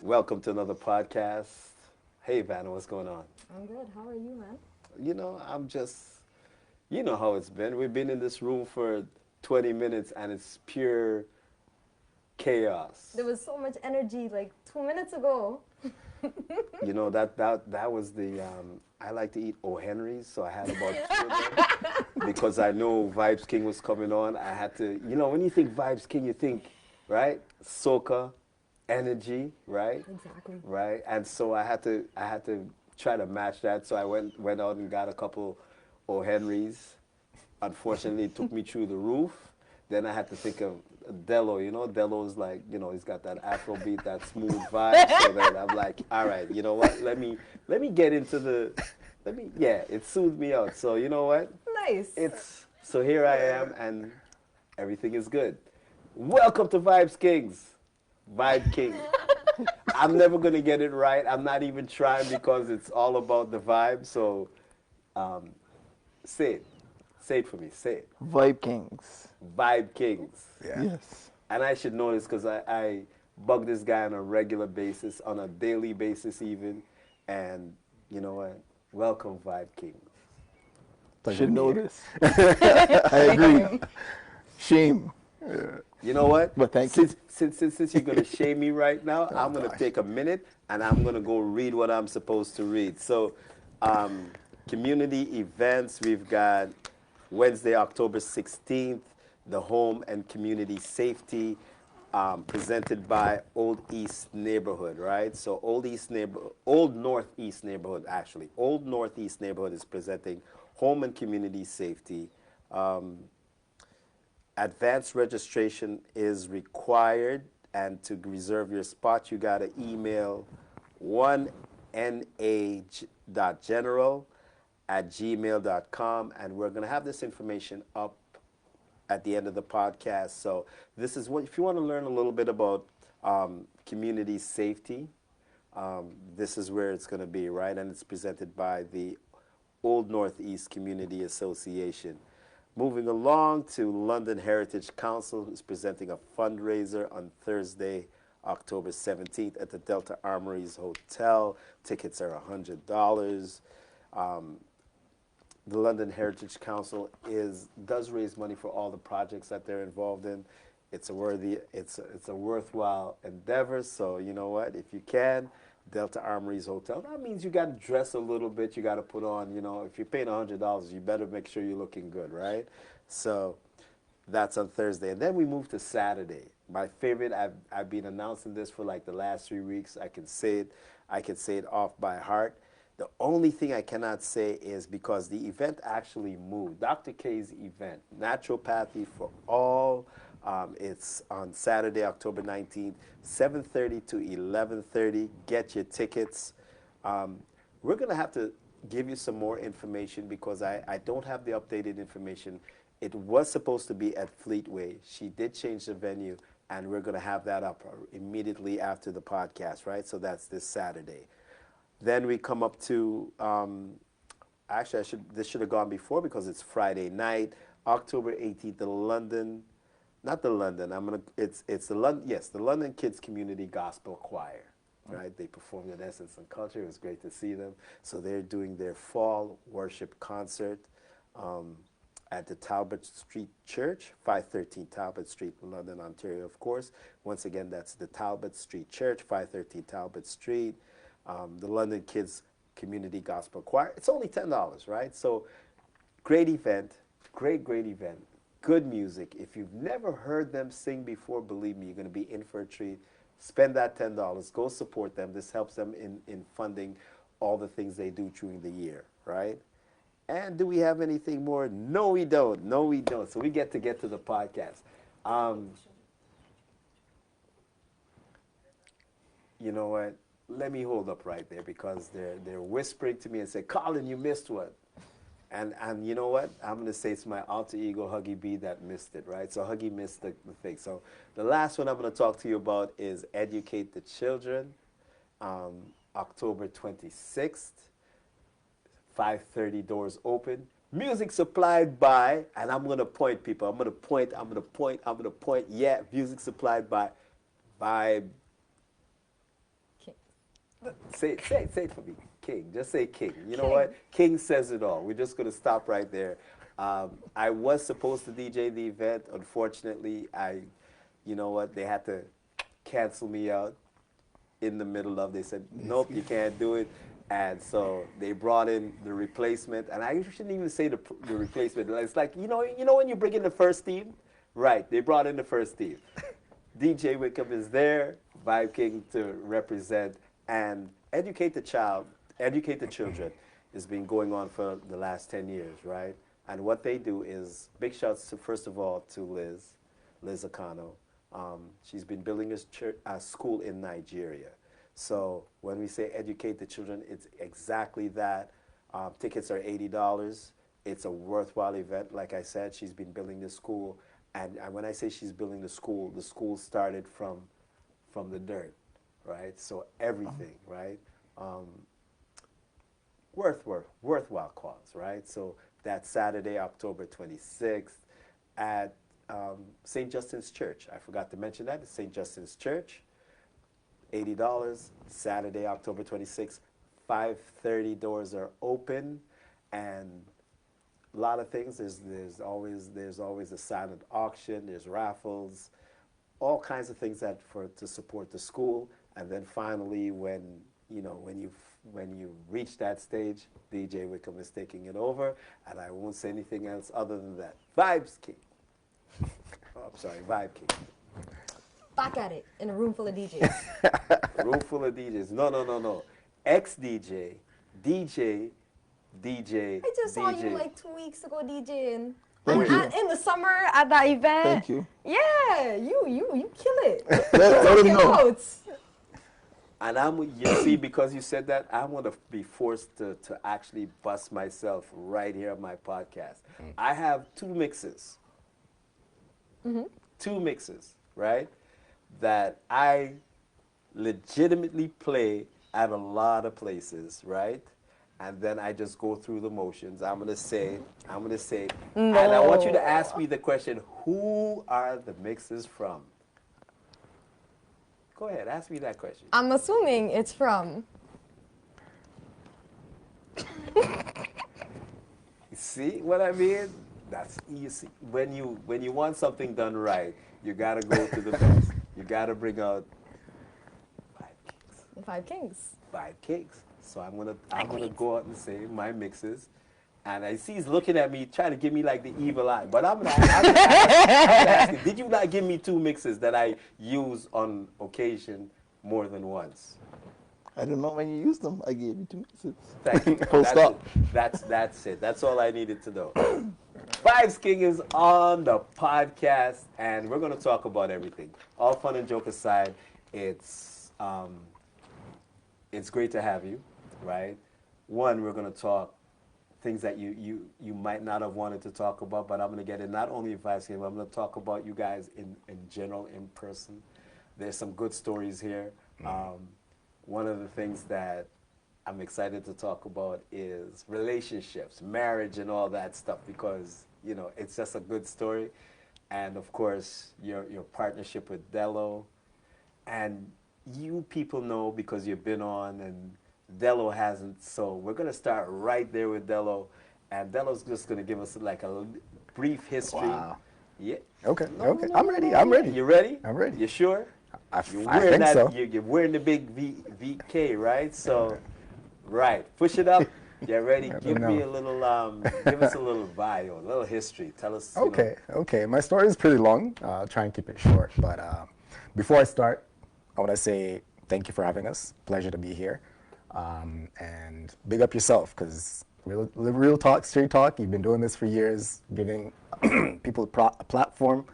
Welcome to another podcast. Hey, Vana, what's going on? I'm good. How are you, man? I'm just, you know how it's been. We've been in this room for 20 minutes and it's pure chaos. There was so much energy like 2 minutes ago. That was I like to eat O. Henry's, so I had about two of them. Because I know VybeKingz was coming on. I had to, when you think VybeKingz, you think, right? Soca, energy, right? Exactly. Right? And so I had to try to match that. So I went out and got a couple O. Henry's. Unfortunately, it took me through the roof. Then I had to think of Delo. Delo's like, he's got that Afro beat, that smooth vibe. So then I'm like, all right, you know what? Let me get into it soothed me out. So you know what? Nice. So here I am, and everything is good. Welcome to VybeKingz. VybeKingz. I'm never gonna get it right. I'm not even trying because it's all about the vibe. So, say it. Say it for me. Say it. VybeKingz. VybeKingz. Yeah. Yes. And I should know this because I bug this guy on a regular basis, on a daily basis even. And you know what? Welcome, VybeKingz. Should know this. I agree. Shame. You know what? But thank you. Since you're going to shame me right now, I'm going to take a minute and I'm going to go read what I'm supposed to read. So, community events, we've got Wednesday, October 16th, the Home and Community Safety, presented by Old East Neighborhood, right? So Old Northeast Neighborhood, actually. Old Northeast Neighborhood is presenting Home and Community Safety. Advanced registration is required, and to reserve your spot, you got to email 1nah.general@gmail.com, and we're going to have this information up at the end of the podcast. So this is what, if you want to learn a little bit about community safety, this is where it's going to be, right? And it's presented by the Old Northeast Community Association. Moving along to London Heritage Council, who's presenting a fundraiser on Thursday, October 17th at the Delta Armories Hotel. Tickets are $100. The London Heritage Council does raise money for all the projects that they're involved in. It's a worthwhile endeavor. So you know what? If you can, Delta Armories Hotel. That means you got to dress a little bit. You got to put on. If you're paying $100, you better make sure you're looking good, right? So that's on Thursday, and then we move to Saturday. My favorite. I've been announcing this for like the last 3 weeks. I can say it. I can say it off by heart. The only thing I cannot say is because the event actually moved. Dr. K's event, Naturopathy for All. It's on Saturday, October 19th, 7:30 to 11:30. Get your tickets. We're going to have to give you some more information because I don't have the updated information. It was supposed to be at Fleetway. She did change the venue, and we're going to have that up immediately after the podcast, right? So that's this Saturday. Then we come up to, this should have gone before because it's Friday night, October 18th, the London Kids Community Gospel Choir, right? They performed at Essence and Culture. It was great to see them. So they're doing their fall worship concert at the Talbot Street Church, 513 Talbot Street, London, Ontario, of course. Once again, that's the Talbot Street Church, 513 Talbot Street. The London Kids Community Gospel Choir. It's only $10, right? So great event, great event. Good music. If you've never heard them sing before, believe me, you're going to be in for a treat. Spend that $10. Go support them. This helps them in funding all the things they do during the year, right? And do we have anything more? No, we don't. No, we don't. So we get to the podcast. You know what? Let me hold up right there because they're whispering to me and say, Colin, you missed one. And you know what? I'm going to say it's my alter ego, Huggy B, that missed it, right? So Huggy missed the thing. So the last one I'm going to talk to you about is Educate the Children, October 26th, 5:30, doors open. Music supplied by, and I'm going to point people. I'm going to point. Yeah, music supplied by VybeKingz Say it for me. King. Just say King. You know what? King says it all. We're just going to stop right there. I was supposed to DJ the event. Unfortunately, you know what? They had to cancel me out in the middle of. They said, nope, you can't do it. And so they brought in the replacement. And I shouldn't even say the replacement. It's like, you know when you bring in the first team? Right. They brought in the first team. DJ Wickham is there, VybeKingz to represent and educate the children. It's been going on for the last 10 years, right? And what they do is, big shouts to, first of all, to Liz Akano. She's been building a school in Nigeria. So when we say educate the children, it's exactly that. Tickets are $80. It's a worthwhile event. Like I said, she's been building this school. And when I say she's building the school started from the dirt, right? So everything, right? Worthwhile cause, right? So that's Saturday, October 26th at St. Justin's Church. I forgot to mention that. It's St. Justin's Church. $80, Saturday, October 26th, 5:30 doors are open, and a lot of things. There's always a silent auction. There's raffles, all kinds of things to support the school. And then finally, when you reach that stage, DJ Wickham is taking it over, and I won't say anything else other than that. VybeKingz. Oh, I'm sorry, VybeKingz. Back at it in a room full of DJs. Room full of DJs. No. Ex-DJ, DJ. I just saw you like 2 weeks ago DJing. Thank you. In the summer at that event. Thank you. Yeah, you kill it. Let him know. Notes. And you see, because you said that, I'm going to be forced to actually bust myself right here on my podcast. I have two mixes. Two mixes, right? That I legitimately play at a lot of places, right? And then I just go through the motions. I'm going to say, and I want you to ask me the question, who are the mixes from? Go ahead, ask me that question. I'm assuming it's from. You see what I mean? That's easy. When you want something done right, you got to go to the best. You got to bring out VybeKingz. VybeKingz. So I'm gonna go out and say my mixes, and I see he's looking at me trying to give me like the evil eye. But I'm gonna ask him, did you not give me two mixes that I use on occasion more than once? I don't know when you used them. I gave you two mixes. Thank you. Full stop. That's it. That's all I needed to know. VybeKingz is on the podcast, and we're gonna talk about everything. All fun and joke aside, it's great to have you, right? One, we're going to talk things that you might not have wanted to talk about, but I'm going to get in not only VybeKingz, but I'm going to talk about you guys in general, in person. There's some good stories here. One of the things that I'm excited to talk about is relationships, marriage, and all that stuff, because, you know, it's just a good story. And, of course, your partnership with Delo. And you people know because you've been on, and Delo hasn't. So we're going to start right there with Delo. And Delo's just going to give us like a brief history. Wow. Yeah. Okay. Okay. I'm ready. I'm ready. You ready? I'm ready. You sure? I think so. You're wearing the big VK, right? So, right. Push it up. Get ready. Give me a little, give us a little bio, a little history. Tell us. Okay. Okay. My story is pretty long. I'll try and keep it short. But before I start, I want to say thank you for having us. Pleasure to be here. And big up yourself, because real talk, straight talk, you've been doing this for years, giving people a platform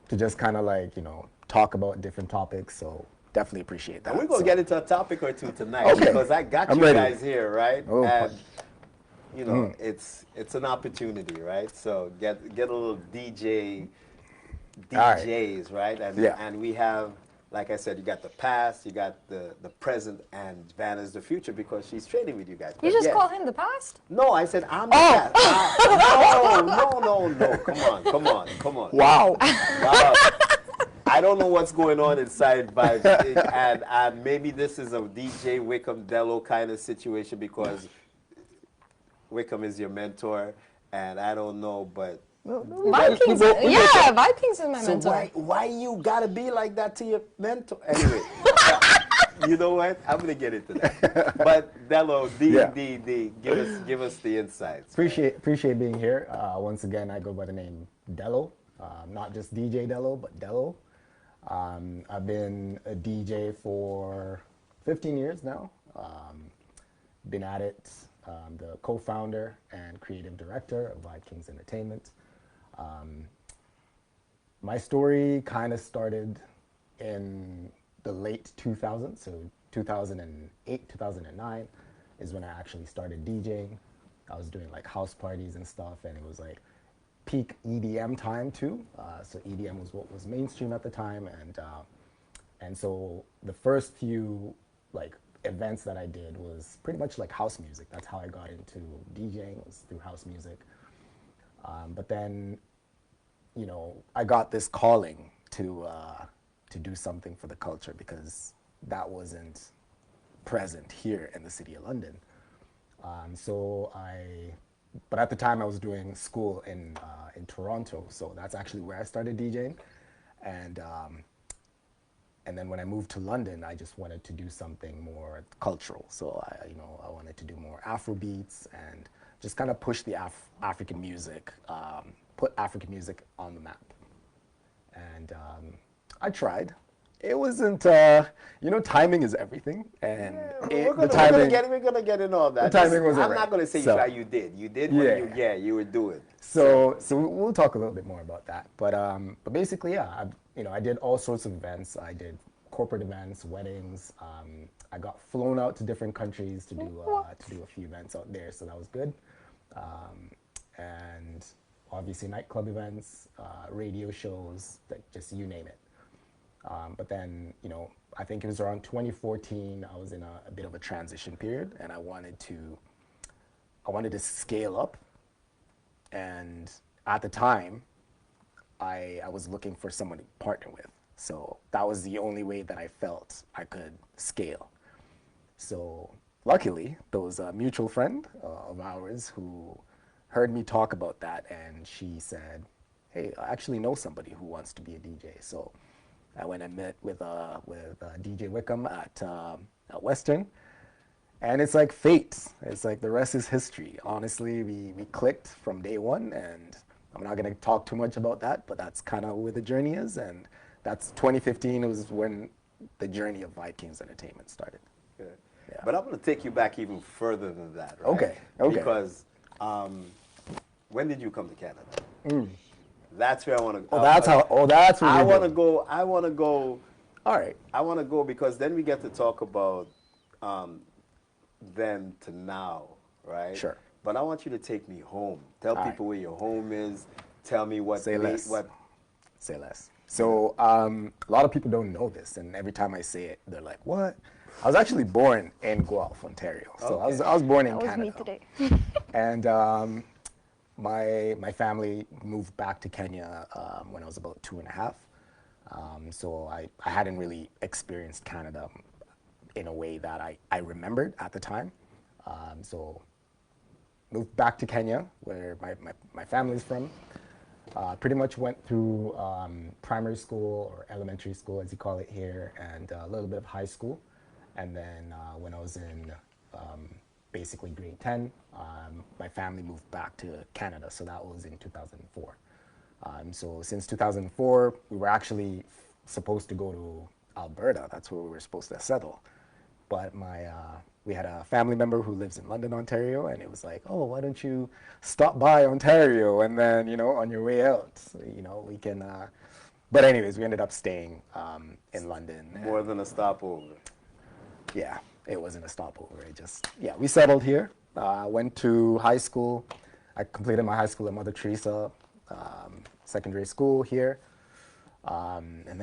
to just kind of like, you know, talk about different topics. So definitely appreciate that. And we're going to get into a topic or two tonight, Okay. because I got I'm you ready. guys here, right? Oh, and, you know, it's an opportunity, right? So get a little DJs, right? And, Yeah. and we have, like I said, you got the past, you got the present, and Vana's the future, because she's training with you guys. You But just yeah. call him the past? No, I said I'm the past. No. Come on. Wow. Wow. I don't know what's going on inside Vibes, and maybe this is a DJ Wickham Delo kind of situation because Wickham is your mentor, and I don't know, but VybeKingz, VybeKingz is my mentor. So why you gotta be like that to your mentor? Anyway, you know what? I'm gonna get into that. But Delo, give us the insights. Appreciate being here. Once again, I go by the name Delo, not just DJ Delo, but Delo. I've been a DJ for 15 years now. Been at it. The co-founder and creative director of VybeKingz Entertainment. My story kind of started in the late 2000s, so 2008, 2009 is when I actually started DJing. I was doing like house parties and stuff, and it was like peak EDM time too. So EDM was what was mainstream at the time, and so the first few like events that I did was pretty much like house music. That's how I got into DJing, was through house music. But then, you know, I got this calling to do something for the culture because that wasn't present here in the city of London. But at the time I was doing school in Toronto, so that's actually where I started DJing. And then when I moved to London, I just wanted to do something more cultural. So I wanted to do more Afro beats and just kind of push the African music, put African music on the map. And I tried. It wasn't, timing is everything. And we're gonna get into all that. The timing wasn't I'm not gonna say you did. You did what you were doing. So we'll talk a little bit more about that. But basically, I did all sorts of events. I did corporate events, weddings. I got flown out to different countries to do a few events out there, so that was good. And obviously nightclub events, radio shows, like just you name it. But then, I think it was around 2014, I was in a bit of a transition period, and I wanted to scale up. And at the time, I was looking for someone to partner with. So that was the only way that I felt I could scale. So luckily, there was a mutual friend of ours who heard me talk about that, and she said, hey, I actually know somebody who wants to be a DJ. So I went and met with DJ Wickham at Western, and it's like fate. It's like the rest is history. Honestly, we clicked from day one, and I'm not going to talk too much about that, but that's kind of where the journey is, and that's 2015 was when the journey of VybeKingz Entertainment started. Good. Yeah. But I'm going to take you back even further than that, right? Okay. Because when did you come to Canada? That's where I want to go. That's where I want to go. All right. I want to go because then we get to talk about then to now, right? Sure. But I want you to take me home. Tell people where your home is. Tell me what. Say less. Say less. So a lot of people don't know this, and every time I say it, they're like, "What?" I was actually born in Guelph, Ontario. So Okay. I was born in Canada. That was me today. And my family moved back to Kenya when I was about 2.5. So I hadn't really experienced Canada in a way that I remembered at the time. So moved back to Kenya, where my family's from. Pretty much went through primary school, or elementary school as you call it here, and a little bit of high school. And then when I was in basically grade 10, my family moved back to Canada, so that was in 2004. So since 2004, we were actually supposed to go to Alberta. That's where we were supposed to settle. But we had a family member who lives in London, Ontario, and it was like, oh, why don't you stop by Ontario, and then, on your way out, we can... But anyways, we ended up staying in London. More than a stopover. Yeah, it wasn't a stopover. We settled here. Went to high school. I completed my high school at Mother Teresa secondary school here. And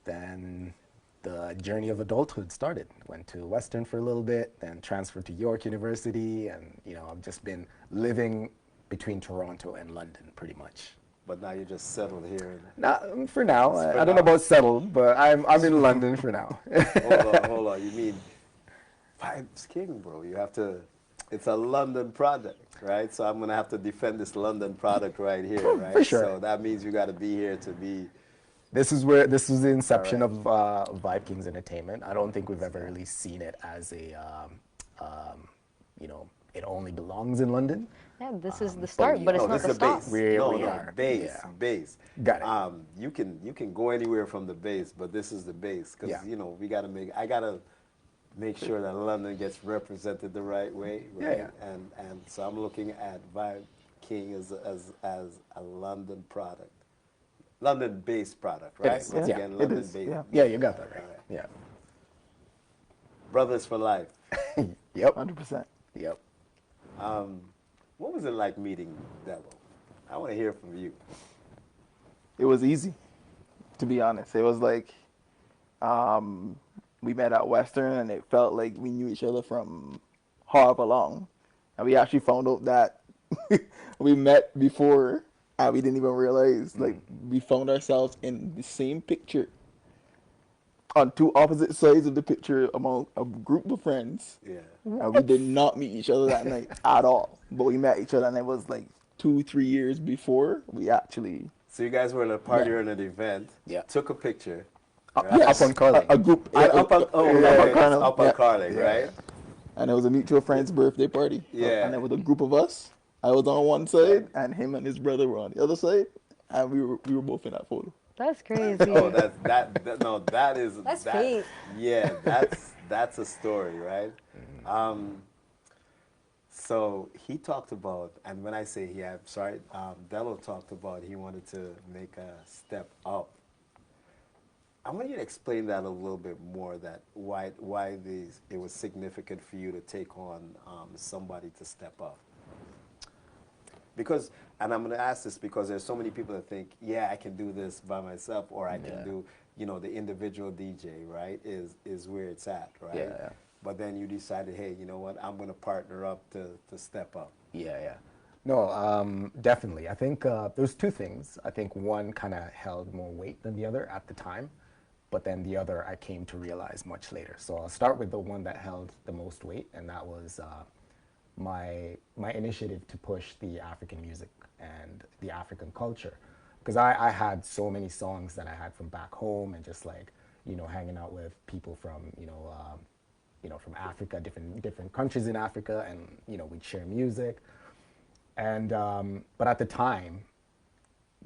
then the journey of adulthood started. Went to Western for a little bit, then transferred to York University, and I've just been living between Toronto and London pretty much but now you're just settled here. Not for now. I don't know about settled, but I'm in London for now. Hold on. You mean VybeKingz, bro? You have to. It's a London product, right? So I'm gonna have to defend this London product right here, right? For sure. So that means you got to be here to be. This was the inception of VybeKingz Entertainment. I don't think we've ever really seen it as a, it only belongs in London. Yeah, this is the start, but it's not the stop. We are. Base, yeah. base. Got it. You can go anywhere from the base, but this is the base because I gotta make sure that London gets represented the right way, right? Yeah. And so I'm looking at VybeKingz as a London product. London-based product, right? Is. Once Yeah. again, It London-based. is, yeah. Yeah, you got that right. Right. Yeah. Brothers for life. Yep. 100%. Yep. What was it like meeting Delo? I want to hear from you. It was easy, to be honest. It was like we met at Western, and it felt like we knew each other from however long. And we actually found out that we met before, and we didn't even realize. Like, we found ourselves in the same picture on two opposite sides of the picture among a group of friends. Yeah. And we did not meet each other that night at all. But we met each other, and it was like 2-3 years before we actually. So you guys were at a party or at an event. Yeah. Took a picture. Up on Colin. A group. Up on Yeah. Carling, right? And it was a mutual friend's birthday party. Yeah. And there was a group of us. I was on one side, and him and his brother were on the other side, and we were both in that photo. That's crazy. Oh, that is That's that, fate. Yeah, that's a story, right? So he talked about, and when I say he, I'm sorry, Delo talked about he wanted to make a step up. I want you to explain that a little bit more. That why it was significant for you to take on somebody to step up. Because, and I'm going to ask this because there's so many people that think, yeah, I can do this by myself, or I can do, the individual DJ, right, is where it's at, right? Yeah. But then you decided, hey, you know what, I'm going to partner up to step up. Yeah. No, definitely. I think there's two things. I think one kind of held more weight than the other at the time, but then the other I came to realize much later. So I'll start with the one that held the most weight, and that was my initiative to push the African music and the African culture, because I had so many songs that I had from back home, and just like hanging out with people from from Africa, different countries in Africa, and we'd share music, and but at the time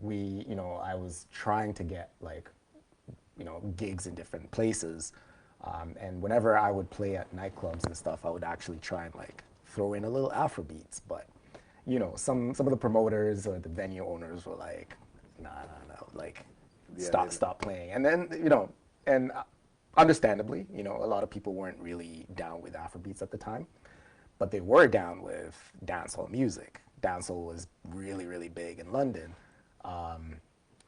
I was trying to get like gigs in different places, and whenever I would play at nightclubs and stuff, I would actually try and like throw in a little Afrobeats, but some of the promoters or the venue owners were like, no, like stop playing. And then and understandably, a lot of people weren't really down with Afrobeats at the time, but they were down with dancehall music. Dancehall was really, really big in London.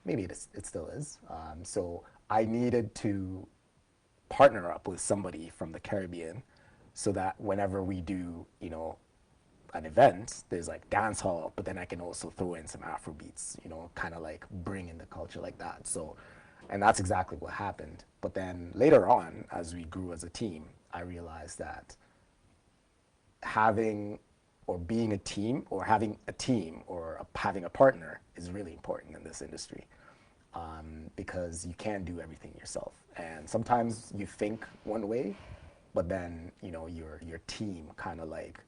Maybe it still is. So I needed to partner up with somebody from the Caribbean, so that whenever we do, an event, there's like dance hall, but then I can also throw in some Afrobeats, kind of like bring in the culture like that. So, and that's exactly what happened. But then later on, as we grew as a team, I realized that having or being a team, or having a team, or having a partner is really important in this industry, because you can't do everything yourself. And sometimes you think one way, but then your team kind of like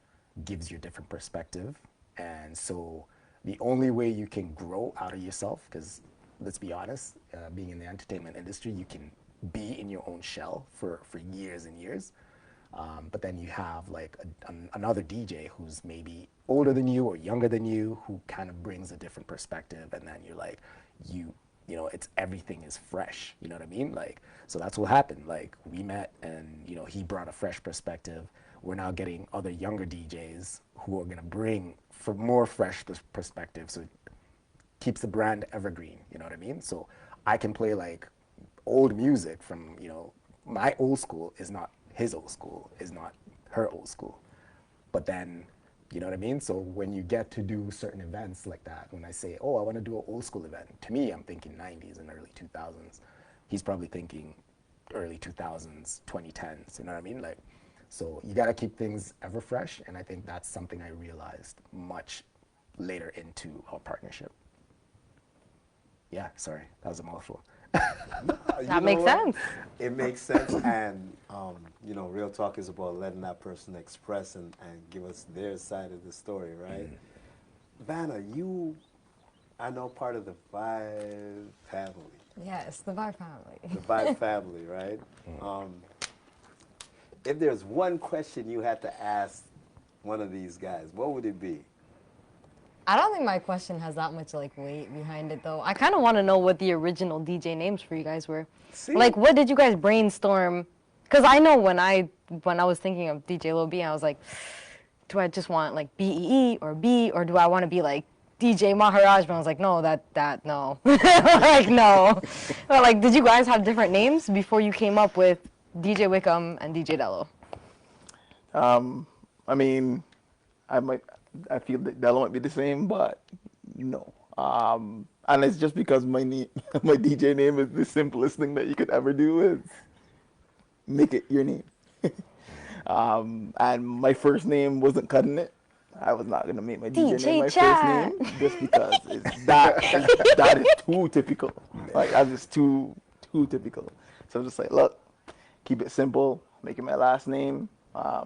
gives you a different perspective. And so the only way you can grow out of yourself, because let's be honest, being in the entertainment industry, you can be in your own shell for years and years, but then you have like another DJ who's maybe older than you or younger than you, who kind of brings a different perspective, and then you're like, it's everything is fresh, you know what I mean? Like, so that's what happened. Like, we met, and he brought a fresh perspective. We're now getting other younger DJs who are gonna bring for more fresh perspective, so it keeps the brand evergreen, you know what I mean? So I can play like old music from, my old school is not his old school, is not her old school. But then, You know what I mean? So when you get to do certain events like that, when I say, oh, I want to do an old school event, to me, I'm thinking 90s and early 2000s. He's probably thinking early 2000s, 2010s, you know what I mean? Like, so you got to keep things ever fresh, and I think that's something I realized much later into our partnership. Yeah, sorry, that was a mouthful. That makes sense. It makes sense, and you know, real talk is about letting that person express and give us their side of the story, right? Vana, you are now part of the Vibe family. Yes, the Vibe family. The Vibe family, right? If there's one question you had to ask one of these guys, what would it be? I don't think my question has that much like weight behind it though. I kind of want to know what the original DJ names for you guys were. See? Like, what did you guys brainstorm? Because I know when I was thinking of DJ Lil B, I was like, do I just want like BEE or B, or do I want to be like DJ Maharaj? But I was like, no, no. Like, no. But like, did you guys have different names before you came up with DJ Wickham and DJ Delo? I mean, I feel that Delo might be the same, but no. And it's just because my DJ name is the simplest thing that you could ever do is make it your name. And my first name wasn't cutting it. I was not gonna make my DJ name my first name just because that is too typical. Like, I'm just too typical. So I'm just like, look, keep it simple, make it my last name. I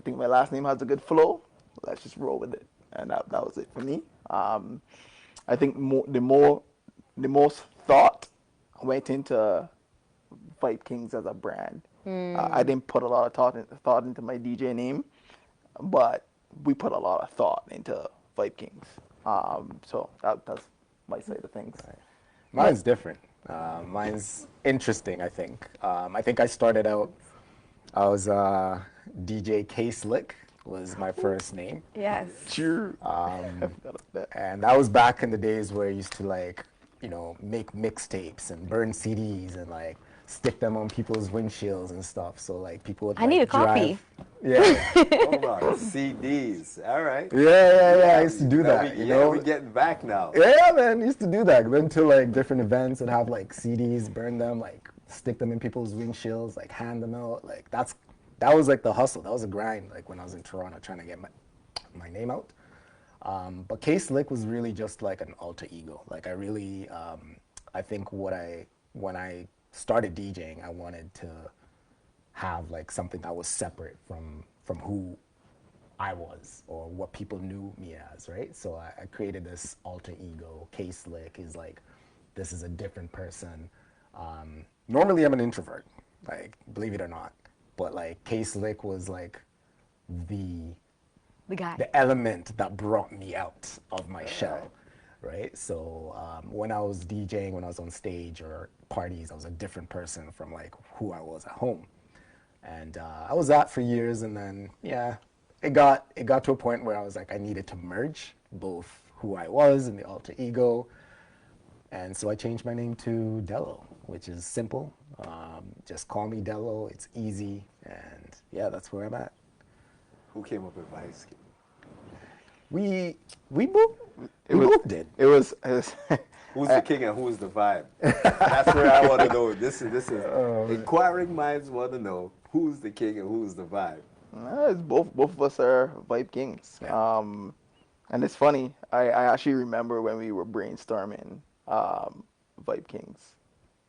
think my last name has a good flow. Let's just roll with it, and that was it for me. I think the most thought went into VybeKingz as a brand. I didn't put a lot of thought into my DJ name, but we put a lot of thought into VybeKingz. So that's my side of things. Right. Mine's different. Mine's interesting, I think. I think I started out, I was DJ K-Slick was my first name. Yes. Sure. And that was back in the days where I used to, like, you know, make mixtapes and burn CDs and like stick them on people's windshields and stuff. So like people would, I need a copy. Yeah. Hold on, CDs. All right. Yeah. I used to do that. We're getting back now. Yeah, man. I used to do that. Went to like different events and have like CDs, burn them, like stick them in people's windshields, like hand them out. Like that was like the hustle. That was a grind. Like when I was in Toronto trying to get my name out. But K-Slick was really just like an alter ego. Like I really, I think when I started DJing, I wanted to have like something that was separate from who I was or what people knew me as, right? So I created this alter ego. K-Slick is like, this is a different person. Normally I'm an introvert, like believe it or not, but like K-Slick was like the guy, the element that brought me out of my shell, right? So when I was DJing, when I was on stage or parties, I was a different person from like who I was at home. And I was that for years, and then it got to a point where I was like, I needed to merge both who I was and the alter ego. And so I changed my name to Delo, which is simple. Just call me Delo, it's easy, and yeah, that's where I'm at. Who came up with Vice? We both did. It was Who's the king and who's the vibe? That's where I want to know. This is inquiring minds want to know who's the king and who's the vibe. It's both of us are VybeKingz. Yeah. And it's funny. I actually remember when we were brainstorming VybeKingz.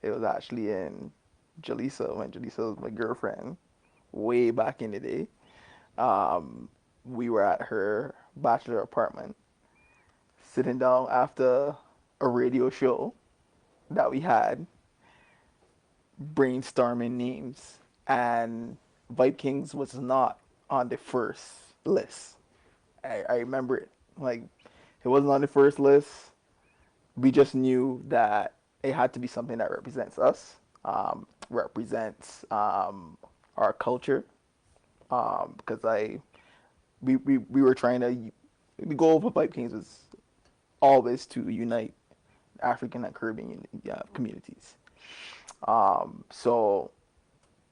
It was actually in Jalisa, when Jalisa was my girlfriend, way back in the day. We were at her bachelor apartment, sitting down after a radio show that we had, brainstorming names, and VybeKingz was not on the first list. I remember it. Like, it wasn't on the first list. We just knew that it had to be something that represents us, represents our culture, because we were trying to, the goal of VybeKingz was always to unite African and Caribbean communities. So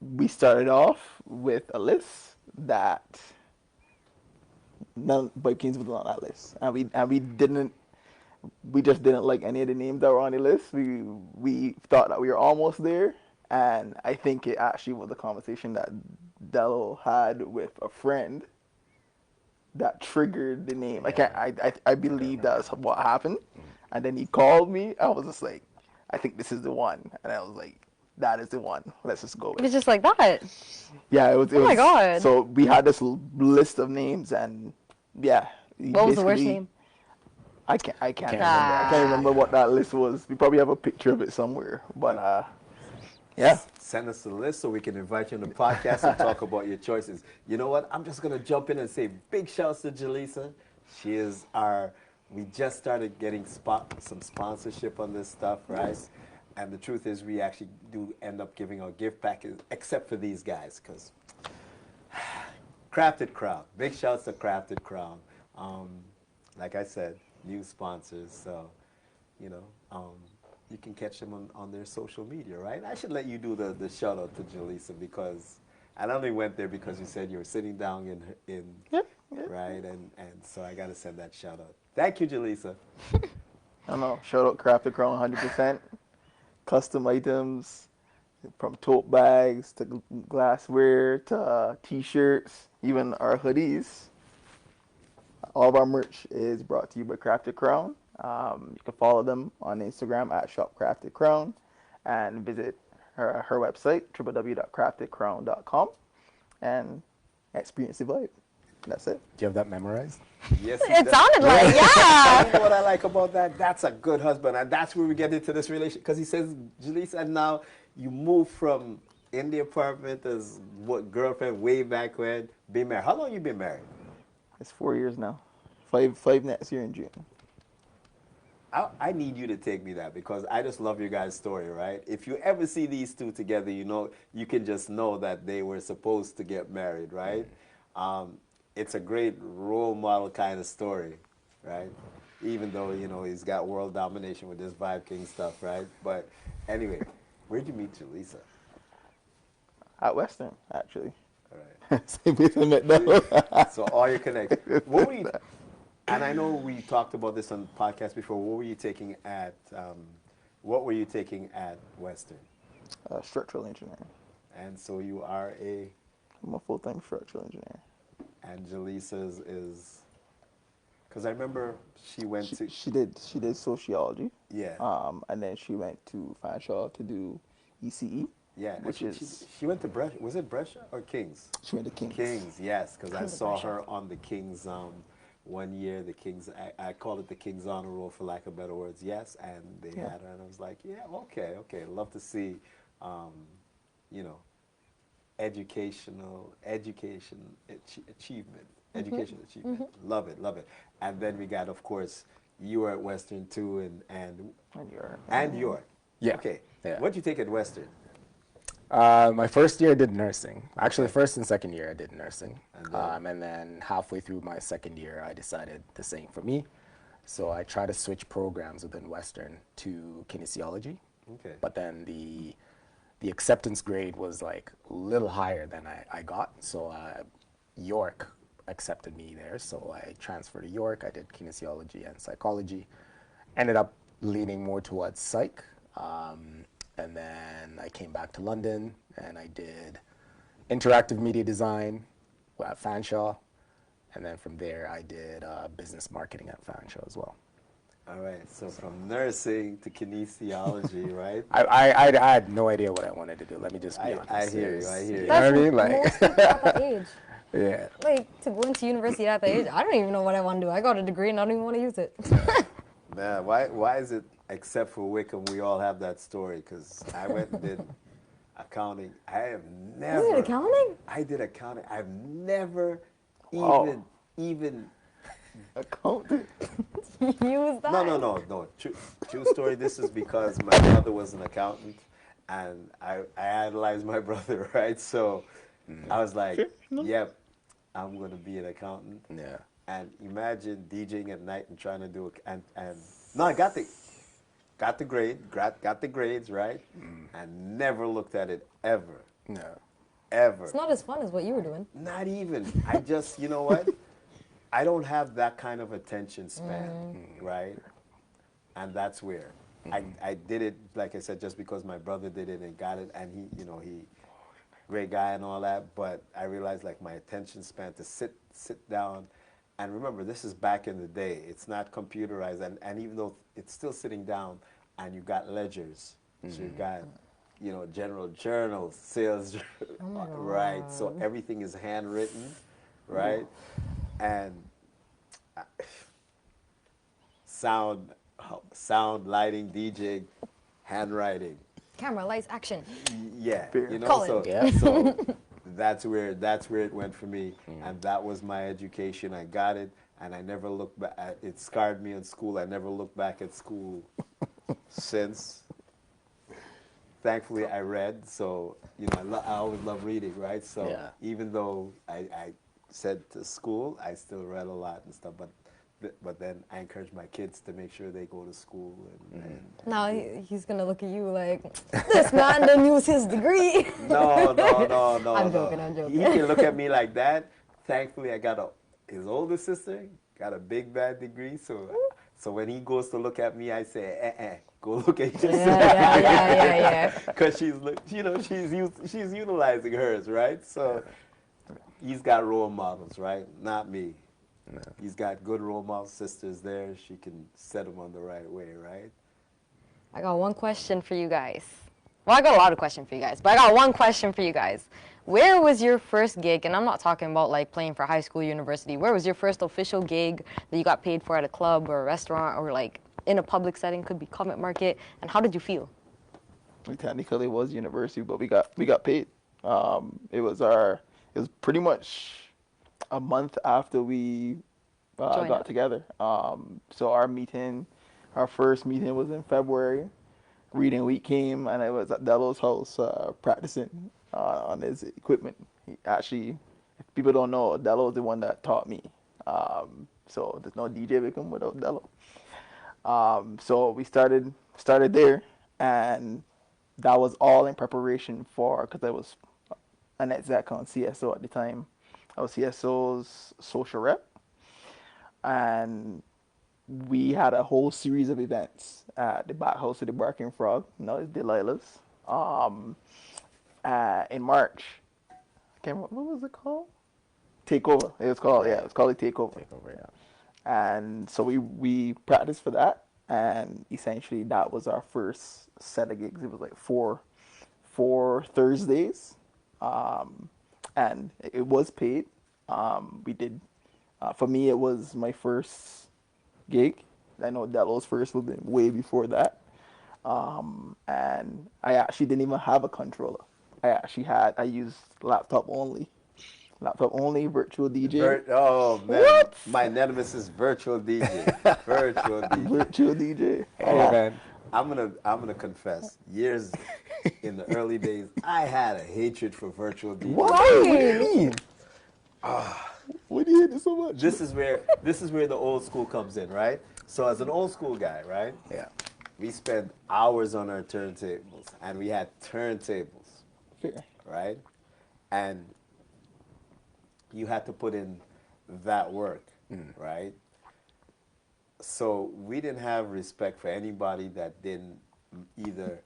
we started off with a list that none VybeKingz was on that list, and we just didn't like any of the names that were on the list. We thought that we were almost there, and I think it actually was a conversation that Delo had with a friend that triggered the name. I believe that's what happened, and then he called me. I was just like, I think this is the one, and I was like, that is the one. Let's just go with It was it. just like that. Yeah, it was. Oh my God. So we had this list of names, and yeah. What was the worst basically- name? I can't remember. remember. I can't remember what that list was. We probably have a picture of it somewhere. But yeah. Send us the list so we can invite you on the podcast and talk about your choices. You know what? I'm just gonna jump in and say big shouts to Jaleesa. She is we just started getting some sponsorship on this stuff, right? And the truth is we actually do end up giving our gift package, except for these guys, because Crafted Crown. Big shouts to Crafted Crown. Like I said, new sponsors, so, you know, you can catch them on their social media, right? I should let you do the shout out to Jaleesa, because I only went there because you said you were sitting down in right? And so I got to send that shout out. Thank you, Jaleesa. I don't know. Shout out Crafted Crown 100%. Custom items, from tote bags to glassware to t-shirts, even our hoodies. All of our merch is brought to you by Crafted Crown. You can follow them on Instagram at shopcraftedcrown and visit her website, www.craftedcrown.com, and experience the vibe. That's it. Do you have that memorized? Yes, It sounded like, yeah. You know what I like about that? That's a good husband, and that's where we get into this relationship. Because he says, Jaleesa, and now you move from in the apartment as what girlfriend way back when, being married. How long you been married? It's 4 years now. Five next year in June. I need you to take me that, because I just love your guys' story, right? If you ever see these two together, you know, you can just know that they were supposed to get married, right? It's a great role model kind of story, right? Even though, you know, he's got world domination with this VybeKingz stuff, right? But anyway, where'd you meet Jaleesa? At Western, actually. All right. Same place I met Delo. So all your connections. What were you, and I know we talked about this on the podcast before, what were you taking at Western? Structural engineering. And so you are I'm a full-time structural engineer. and Jaleesa's is, because I remember she went to, She did sociology. yeah, And then she went to Fanshawe to do ECE. yeah, and which she went to Brescia, was it Brescia or King's? She went to King's. King's, yes, because I Went to saw Brescia. her on the King's one year, the King's, I call it the King's Honor Roll for lack of better words, yes, and they Yeah. had her, and I was like, yeah, okay, love to see, you know, education achievement, education achievement, love it, and then we got, of course, you were at Western too, and York. Yeah. Okay, Yeah. what'd you take at Western? My first year I did nursing. Actually, first and second year I did nursing. And And then halfway through my second year, I decided this ain't for me. So I tried to switch programs within Western to kinesiology. Okay. But then the acceptance grade was like a little higher than I got. So York accepted me there. So I transferred to York. I did kinesiology and psychology. Ended up leaning more towards psych. And then I came back to London and I did interactive media design at Fanshawe. And then from there, I did business marketing at Fanshawe as well. All right, so from nursing to kinesiology, right? I had no idea what I wanted to do. Let me just be honest. I hear you, I hear you. You know what I mean? Like, Most people at that age. yeah. Like, to go into university at that age, I don't even know what I want to do. I got a degree and I don't even want to use it. Man, why is it, except for Wickham, we all have that story? Because I went and did accounting. I have never. You did accounting? I did accounting. I've never Wow. even. Accountant. Use that? No. True story. This is because my brother was an accountant, and I idolized my brother, right? So I was like, yep, I'm going to be an accountant. Yeah. And imagine DJing at night and trying to do it, and no, I got the grades, right? And never looked at it ever. No. Ever. It's not as fun as what you were doing. Not even. I just, you know what? I don't have that kind of attention span, right? And that's where I did it, like I said, just because my brother did it and got it, and he, he, great guy and all that. But I realized like my attention span to sit down, and remember this is back in the day. It's not computerized, and even though it's still sitting down, and you got ledgers, so you got, general journals, sales, right? So everything is handwritten, right? And sound, lighting, DJ, handwriting. Camera, lights, action. Yeah, Colin. so, Yeah. so that's where it went for me, and that was my education. I got it, and I never looked back. It scarred me in school. I never looked back at school since. Thankfully, I read, so I always love reading, right? So even though I said to school, I still read a lot and stuff, but then I encourage my kids to make sure they go to school. And now he's gonna look at you like, this man didn't use his degree. No. I'm joking. He can look at me like that. Thankfully, I got his older sister got a big bad degree, so when he goes to look at me, I say, go look at your sister. Yeah. Because she's utilizing hers, right? So he's got role models, right? Not me. No. He's got good role model sisters there. She can set him on the right way, right? I got one question for you guys. Well, I got a lot of questions for you guys, but I got one question for you guys. Where was your first gig? And I'm not talking about like playing for high school, university. Where was your first official gig that you got paid for at a club or a restaurant or like in a public setting? Could be Comment Market. And how did you feel? We technically was university, but we got paid. It was pretty much a month after we got together. So our first meeting was in February. Reading week came, and I was at Delo's house practicing on his equipment. He actually, if people don't know, Delo is the one that taught me. So there's no DJ Wickham without Delo. So we started there, and that was all in preparation for, because I was an exec on CSO at the time. I was CSO's social rep, and we had a whole series of events at the back house of the Barking Frog. Now it's Delilah's. In March. I can't remember, what was it called? Takeover. It was called, it was called a Takeover. Takeover, yeah. And so we practiced for that, and essentially that was our first set of gigs. It was like four Thursdays, and it was paid. We did, for me, it was my first gig. I know Delo's first was way before that. And I actually didn't even have a controller. I used laptop only, virtual DJ. Oh man, what? My nemesis, virtual DJ. Virtual DJ. Hey man, I'm gonna confess. Years in the early days, I had a hatred for virtual DJ. What do you mean? What do you hate it so much? This is where the old school comes in, right? So as an old school guy, right? Yeah. We spent hours on our turntables, and we had turntables, Fair. right? And you had to put in that work, right? So we didn't have respect for anybody that didn't either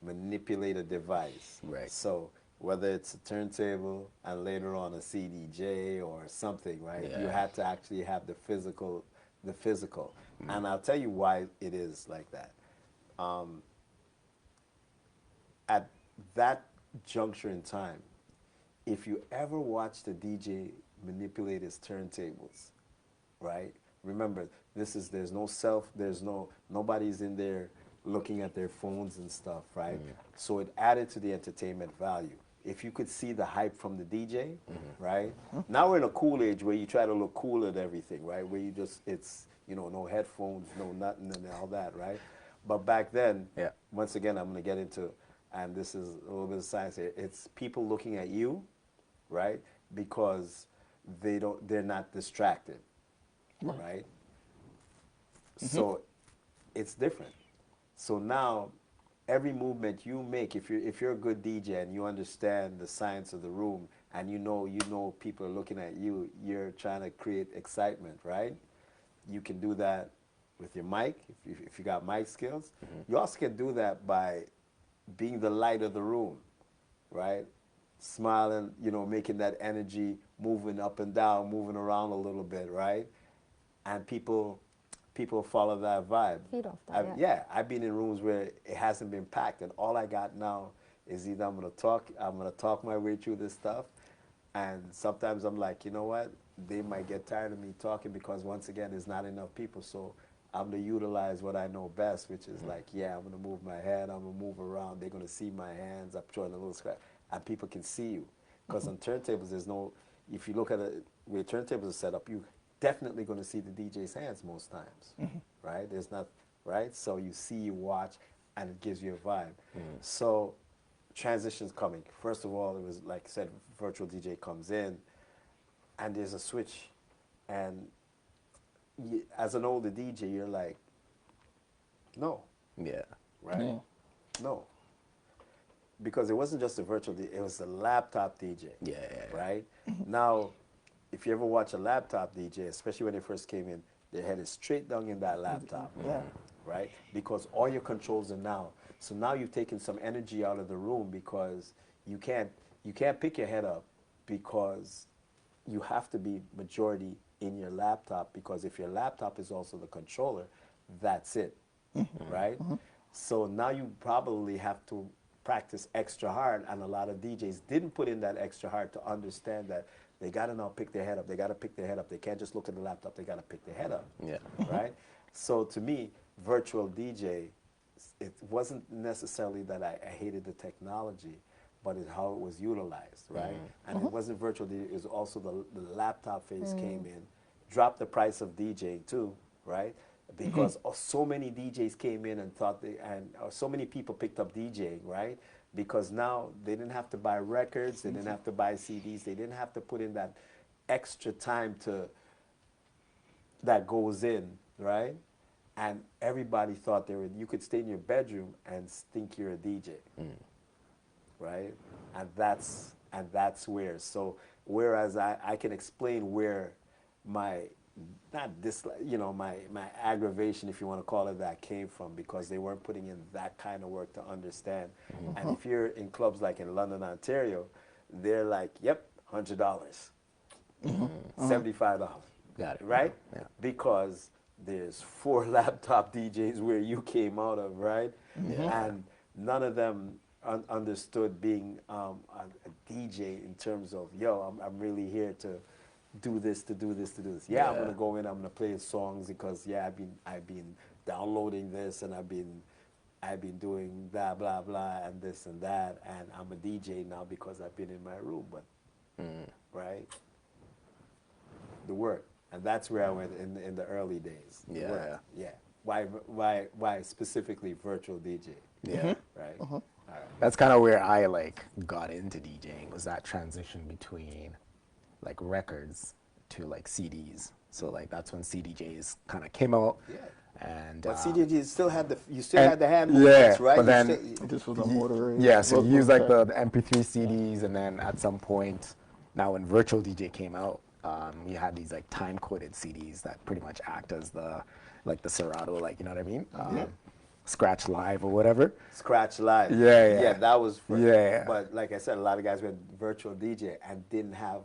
manipulate a device. Right. So whether it's a turntable and later on a CDJ or something, right? Yeah. You had to actually have the physical. And I'll tell you why it is like that. At that juncture in time, if you ever watch the DJ manipulate his turntables, right? Remember, nobody's in there looking at their phones and stuff, right? So it added to the entertainment value. If you could see the hype from the DJ, right? Now we're in a cool age where you try to look cool at everything, right? Where you just, it's, no headphones, no nothing and all that, right? But back then, once again, I'm going to get into, and this is a little bit of science here, it's people looking at you, right? Because they're not distracted, right? So it's different. So now, every movement you make, if you're a good DJ and you understand the science of the room, and you know people are looking at you, you're trying to create excitement, right? You can do that with your mic, if you got mic skills. You also can do that by being the light of the room, right? Smiling, making that energy, moving up and down, moving around a little bit, right? And people follow that vibe. Feed off that, I've been in rooms where it hasn't been packed, and all I got now is either I'm gonna talk my way through this stuff, and sometimes I'm like, you know what? They might get tired of me talking because once again, there's not enough people. So I'm gonna utilize what I know best, which is like, I'm gonna move my head, I'm gonna move around. They're gonna see my hands. I'm showing a little scratch, and people can see you. Because on turntables, there's no. If you look at it, where turntables are set up, you definitely going to see the DJ's hands most times, right? There's not, right? So you see, you watch, and it gives you a vibe. So transition's coming. First of all, it was like I said, virtual DJ comes in, and there's a switch, and as an older DJ, you're like, no. Yeah. Right? Yeah. No. Because it wasn't just a virtual DJ, it was a laptop DJ. Yeah. Right? Now, if you ever watch a laptop DJ, especially when they first came in, their head is straight down in that laptop. Yeah. Right? Because all your controls are now. So now you've taken some energy out of the room because you can't pick your head up because you have to be majority in your laptop, because if your laptop is also the controller, that's it. Right? So now you probably have to practice extra hard, and a lot of DJs didn't put in that extra hard to understand that they got to now pick their head up. They got to pick their head up. They can't just look at the laptop. They got to pick their head up. Yeah. Right? So to me, virtual DJ, it wasn't necessarily that I hated the technology, but it's how it was utilized, right? And it wasn't virtual DJ, it was also the laptop phase came in, dropped the price of DJing too, right? Because so many DJs came in and thought so many people picked up DJing, right? Because now they didn't have to buy records, they didn't have to buy CDs, they didn't have to put in that extra time that goes in, right? And everybody thought you could stay in your bedroom and think you're a DJ, right? And that's where. So whereas I can explain where my my aggravation, if you want to call it that, came from, because they weren't putting in that kind of work to understand. And if you're in clubs like in London, Ontario, they're like, yep, $100, $75. Got it. Right? Yeah. Because there's 4 laptop DJs where you came out of, right? Yeah. And none of them understood being a DJ in terms of, I'm really here to do this. Yeah, I'm gonna go in, I'm gonna play songs because I've been downloading this, and I've been doing blah blah blah and this and that, and I'm a DJ now because I've been in my room. But right, the work, and that's where I went in the early days. The Yeah. work. Yeah. Why specifically virtual DJ? Yeah. Right. All right. That's kind of where I got into DJing, was that transition between records to CDs. So that's when CDJs kind of came out. Yeah. And But CDJs still had the hand movements, yeah, right? but then This was a motor. yeah, so you use the MP3 CDs, and then at some point, now when virtual DJ came out, you had these time-coded CDs that pretty much act as the Serato, you know what I mean? Scratch Live or whatever. Scratch Live. Yeah. Yeah, that was for, Yeah. But like I said, a lot of guys went virtual DJ and didn't have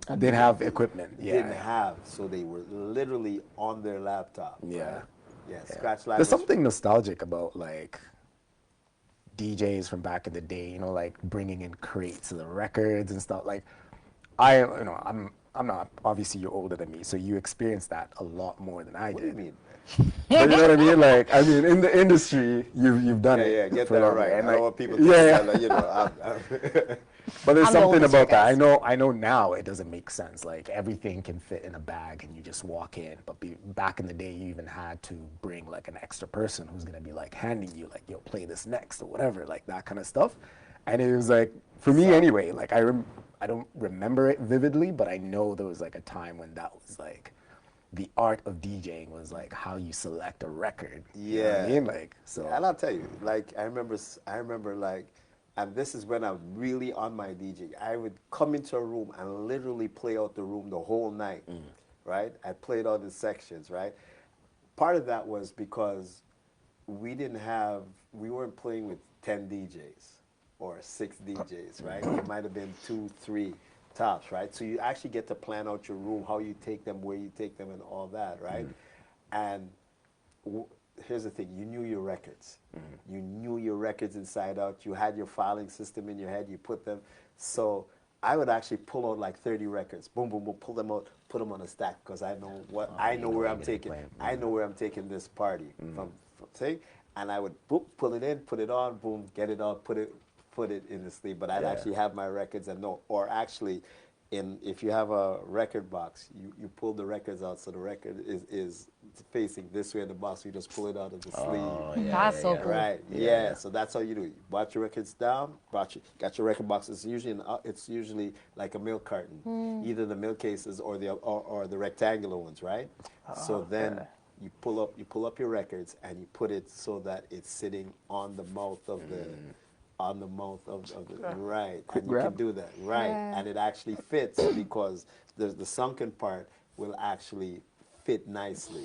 Equipment. Yeah. Didn't have, so they were literally on their laptop. Yeah. Right? Yeah, Scratch Live. There's something nostalgic about DJs from back in the day, bringing in crates of the records and stuff. I'm not, obviously you're older than me, so you experienced that a lot more than I did. What do you mean? But you know what I mean? In the industry, you've done it. Yeah, get for that long, right. and I don't want people to think that, But there's I'm the something oldest about that. guys. I know now it doesn't make sense. Everything can fit in a bag and you just walk in. But back in the day, you even had to bring an extra person who's gonna be handing you yo, play this next or whatever, that kind of stuff. And it was for me anyway. I don't remember it vividly, but I know there was a time when that was the art of DJing was how you select a record. You know what I mean? So. And I'll tell you, I remember and this is when I'm really on my DJ. I would come into a room and literally play out the room the whole night, right? I played out in sections, right? Part of that was because we weren't playing with 10 DJs or 6 DJs, right? It might have been 2, 3 tops, right? So you actually get to plan out your room, how you take them, where you take them, and all that, right? And here's the thing, you knew your records. You knew your records inside out. You had your filing system in your head. You put them. So I would actually pull out like 30 records. Boom, boom, boom. Pull them out. Put them on a stack because I know what I know where I'm taking. I know where I'm taking this party from thing. And I would boop, pull it in, put it on, boom, get it on, put it in the sleeve. But I'd actually have my records and know. Or actually, if you have a record box, you pull the records out so the record is facing this way in the box. You just pull it out of the sleeve. That's so cool. Right. Yeah. So that's how you do it. You brought your records down. Got your record box. It's usually like a milk carton, either the milk cases or the rectangular ones, right? So then you pull up your records and you put it so that it's sitting on the mouth of the. On the mouth of the right, and you can do that, right, and it actually fits because the sunken part will actually fit nicely,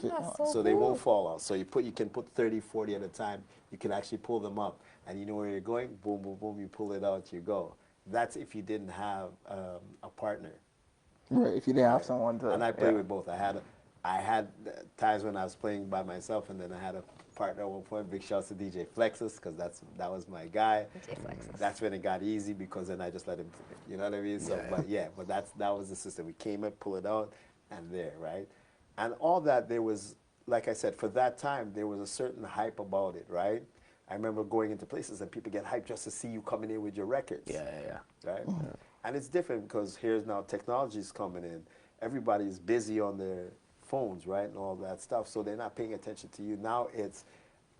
so they won't fall out. So you can put 30, 40 at a time. You can actually pull them up, and you know where you're going. Boom, boom, boom. You pull it out, you go. That's if you didn't have a partner. Right. If you didn't have someone to. And I played with both. I had times when I was playing by myself, and then I had a partner at one point. Big shouts to DJ Flexus because that was my guy. That's when it got easy because then I just let him, you know what I mean? So, but that was the system. We came in, pull it out, and there, right? And all that, there was, like I said, for that time, there was a certain hype about it, right? I remember going into places and people get hyped just to see you coming in with your records. Right? And it's different because here's now technology's coming in. Everybody's busy on their phones, right, and all that stuff, so they're not paying attention to you. Now it's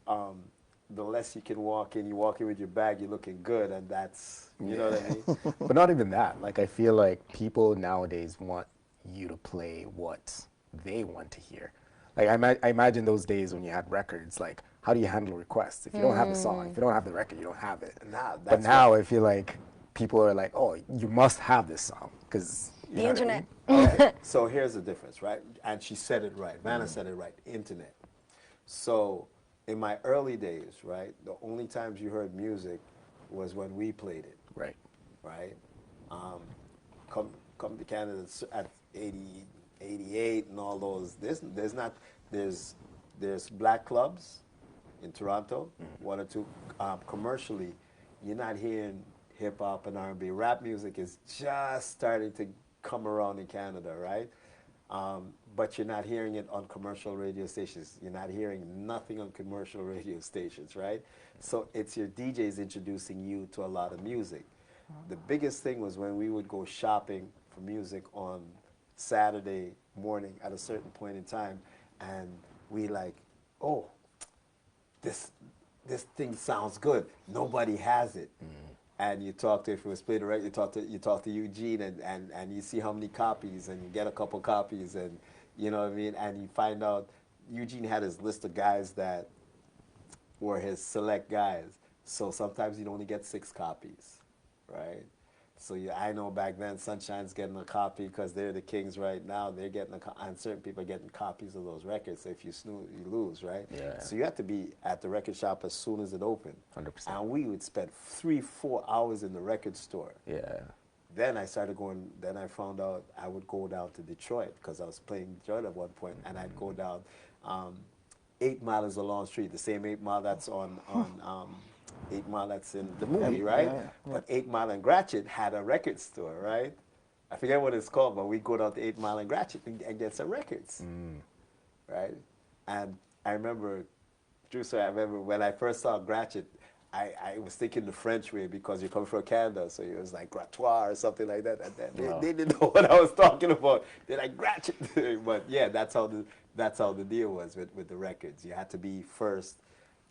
the less you can walk in, you walk in with your bag, you're looking good, and that's, you know what I mean? But not even that. Like, I feel like people nowadays want you to play what they want to hear. Like, I imagine those days when you had records, like, how do you handle requests? If you don't have the song, if you don't have the record, you don't have it. But now I feel like people are like, oh, you must have this song, because The internet. Okay. So here's the difference, right? And she said it right. Vana said it right. Internet. So in my early days, right, the only times you heard music was when we played it. Right. Right. Come to Canada at 80, 88 and all those. There's black clubs in Toronto, 1 or 2. Commercially, you're not hearing hip hop and R&B. Rap music is just starting to come around in Canada, right? But you're not hearing it on commercial radio stations. You're not hearing nothing on commercial radio stations, right? So it's your DJs introducing you to a lot of music. The biggest thing was when we would go shopping for music on Saturday morning at a certain point in time, and we like, oh, this thing sounds good. Nobody has it. And you talk to, if it was played right, you talk to Eugene and you see how many copies, and you get a couple copies, and you know what I mean, and you find out Eugene had his list of guys that were his select guys. So sometimes you'd only get 6 copies, right? So I know back then Sunshine's getting a copy because they're the kings right now. They're getting and certain people are getting copies of those records. So if you snooze, you lose, right? Yeah. So you have to be at the record shop as soon as it opened. 100%. And we would spend 3-4 hours in the record store. Yeah. Then I started going, then I found out I would go down to Detroit because I was playing Detroit at one point, and I'd go down. 8 Mile is a long street, the same 8 Mile that's on 8 Mile that's in the movie, right? Yeah. But 8 Mile and Gratiot had a record store, right? I forget what it's called, but we'd go down to 8 Mile and Gratiot and get some records, right? And I remember, I remember when I first saw Gratiot, I was thinking the French way because you come from Canada, so it was like grattoir or something like that. And then they didn't know what I was talking about. They're like Gratiot, but yeah, that's how the deal was with the records. You had to be first,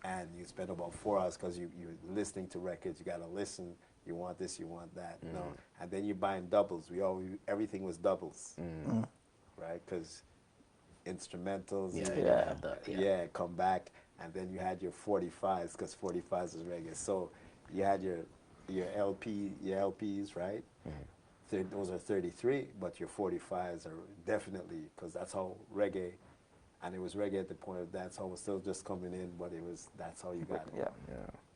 and you spend about 4 hours because you're listening to records. You got to listen. You want this, you want that, you know. And then you're buying doubles. Everything was doubles, right? Because instrumentals, come back. And then you had your 45s, because 45s is reggae. So you had your your LPs, right? Those are 33, but your 45s are definitely, because that's how reggae, and it was reggae at the point of dancehall was still just coming in, but that's how you got it. Yeah. You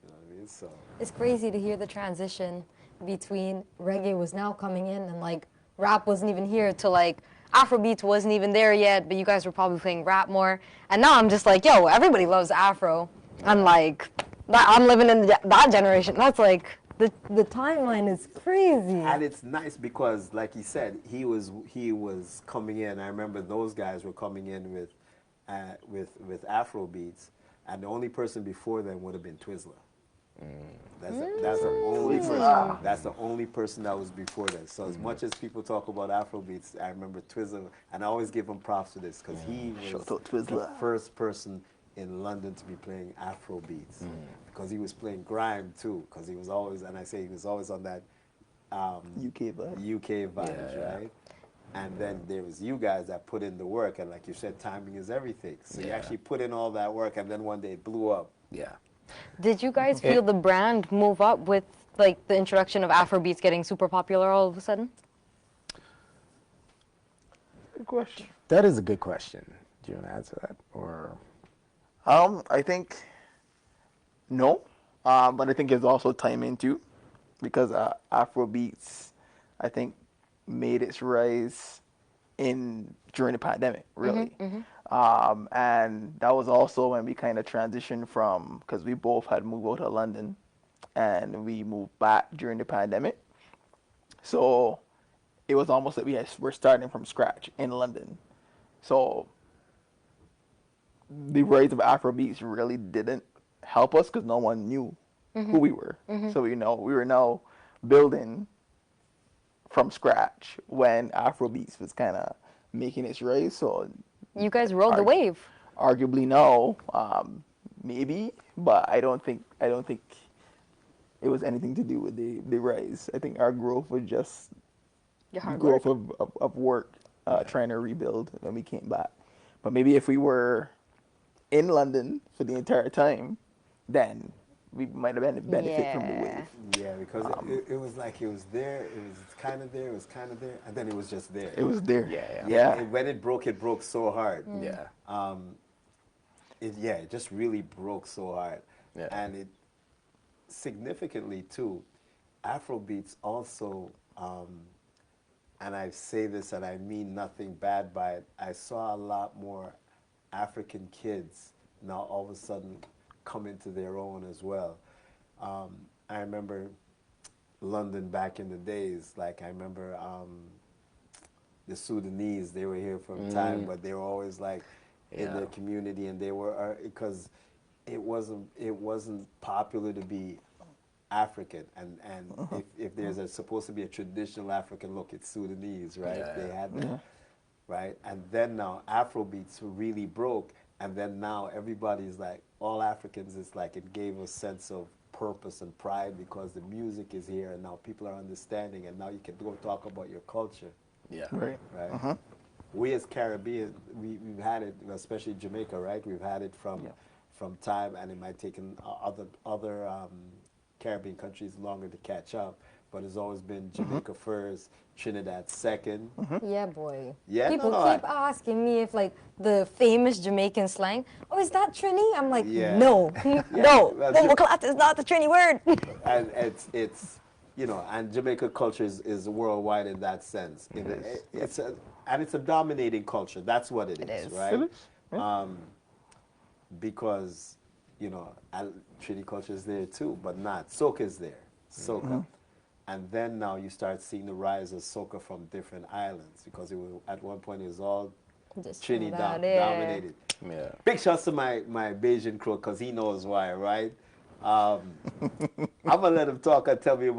know what I mean? So It's crazy to hear the transition between reggae was now coming in and like rap wasn't even here to like Afrobeats wasn't even there yet, but you guys were probably playing rap more. And now I'm just like, yo, everybody loves Afro. And like, I'm living in that generation. That's like, the timeline is crazy. and it's nice because, like he said, he was coming in. I remember those guys were coming in with Afro beats, and the only person before them would have been Twizzler. That's the only person. That's the only person that was before them. So as much as people talk about Afro beats, I remember Twizzler, and I always give him props for this because he was Shout out the Twizzler. first person in London to be playing Afro beats because he was playing grime too. Because he was always, and I say he was always on that UK vibe. UK vibes, right? And then there was you guys that put in the work, and like you said, timing is everything. So you actually put in all that work, and then one day it blew up. Yeah. Did you guys feel the brand move up with like the introduction of Afrobeats getting super popular all of a sudden? Good question. That is a good question. Do you want to answer that? Or I think no, but I think it's also timing too, because Afrobeats, I think, made its rise during the pandemic, really. And that was also when we kind of transitioned from, because we both had moved out of London, and we moved back during the pandemic. So it was almost like we're starting from scratch in London. So the rise of Afrobeats really didn't help us because no one knew who we were. So we were now building from scratch when Afrobeats was kind of making its rise. So You guys rode the wave. arguably no, maybe, but I don't think it was anything to do with the rise. I think our growth was just Your hard growth work. of work, trying to rebuild when we came back. But maybe if we were in London for the entire time, then we might have benefit from the wave. Yeah, because it was like it was there, it was kind of there, it was kind of there, and then it was just there. It was there. Yeah. When it broke so hard. yeah. It just really broke so hard. Yeah. And it significantly too, Afrobeats also, and I say this and I mean nothing bad by it, I saw a lot more African kids now all of a sudden come into their own as well. I remember London back in the days, like I remember the Sudanese, they were here for a time, but they were always like in their community, and they were, because it wasn't popular to be African, and if there's supposed to be a traditional African look, it's Sudanese, right? Yeah. They had that, right? And then now Afrobeats really broke, and then now everybody's like, all Africans, it's like it gave a sense of purpose and pride because the music is here, and now people are understanding, and now you can go talk about your culture, Yeah. Right. right? We as Caribbean, we've had it, especially Jamaica, right? We've had it from time, and it might take other Caribbean countries longer to catch up, but it's always been Jamaica first, Trinidad second. Yeah, boy. Yeah, People no, keep asking me if like the famous Jamaican slang, oh, is that Trini? I'm like, Yeah. no, no. Well, Bomoclat is not the Trini word. And it's and Jamaica culture is worldwide in that sense. It's a dominating culture. That's what it is, right? It is, yeah. Because Trini culture is there too, but not soca is there. Soca. And then now you start seeing the rise of soca from different islands, because at one point it was all Just Trini Trinidad, yeah. dominated. Yeah. Big shouts to my Bayesian crew, because he knows why, right? I'm gonna let him talk and tell me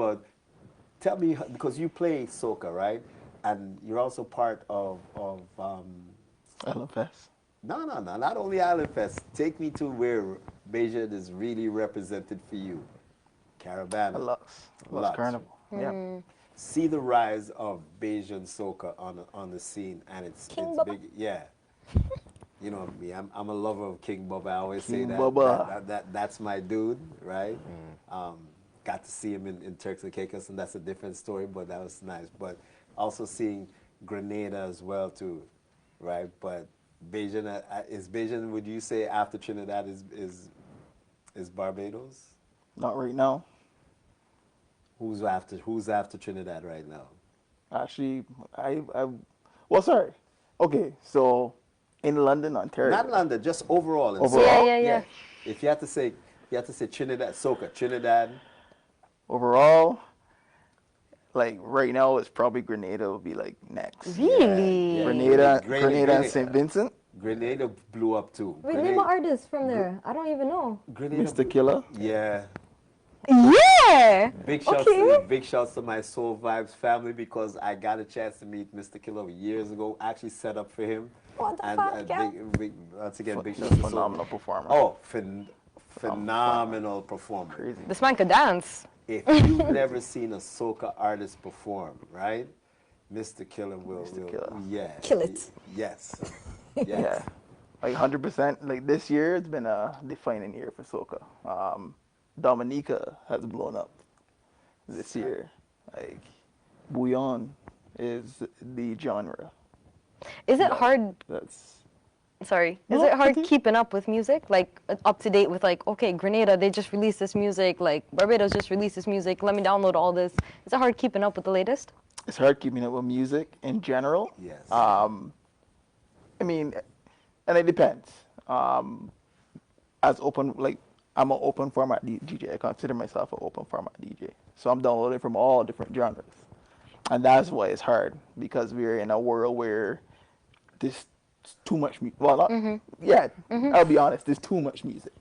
because you play soca, right? And you're also part of LFS. No, not only Island Fest. Take me to where Bayesian is really represented for you. Caravana. Lux Lux. Carnival. Yeah. See the rise of Bayesian soca on the scene, and it's Bubba. big. Yeah. You know me, I'm a lover of King Bubba. I always say King that. Bubba. That's my dude, right? got to see him in Turks and Caicos, and that's a different story, but that was nice. But also seeing Grenada as well too, right? But Bajan is Bajan. Would you say after Trinidad is Barbados? Not right now. Who's after Trinidad right now? Actually, well, sorry. Okay, so in London, Ontario. Not London, just overall. Overall? Yeah. If you had to say Trinidad, soca, Trinidad. Overall, like right now, it's probably Grenada will be like next. Really? Grenada and St. Vincent. Grenada blew up too. Wait, name an artist from there. I don't even know. Grenada Mr. Killer. Yeah. Yeah. Big shouts to my Soul Vibes family because I got a chance to meet Mr. Killer years ago. I actually set up for him. What the fuck, yeah? Once again, big shouts to Soul. Phenomenal performer. Oh, phenomenal performer. Crazy. This man could dance. If you've never seen a soca artist perform, right? Mr. Killer will. Yeah. Kill it. Yes. Yeah, like 100%. Like this year, it's been a defining year for soca. Dominica has blown up this year. Like, bouillon is the genre. Is it hard? That's Sorry. No, Is it hard okay. keeping up with music? Like, up to date with, like, okay, Grenada, they just released this music. Like, Barbados just released this music. Let me download all this. Is it hard keeping up with the latest? it's hard keeping up with music in general. Yes. I mean, and it depends. As open, like, I'm an open format DJ. I consider myself an open format DJ. So I'm downloading from all different genres. And that's why it's hard, because we're in a world where there's too much music. Well, not, yeah, I'll be honest, there's too much music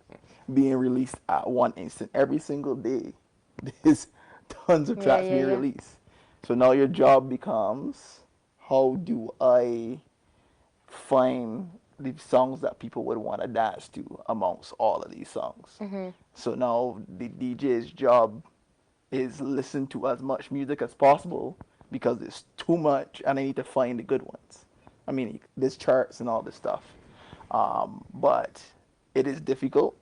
being released at one instant. Every single day, there's tons of tracks being released. So now your job becomes, how do I find the songs that people would want to dance to amongst all of these songs? So now the DJ's job is listen to as much music as possible, because it's too much and I need to find the good ones. I mean, there's charts and all this stuff. But it is difficult.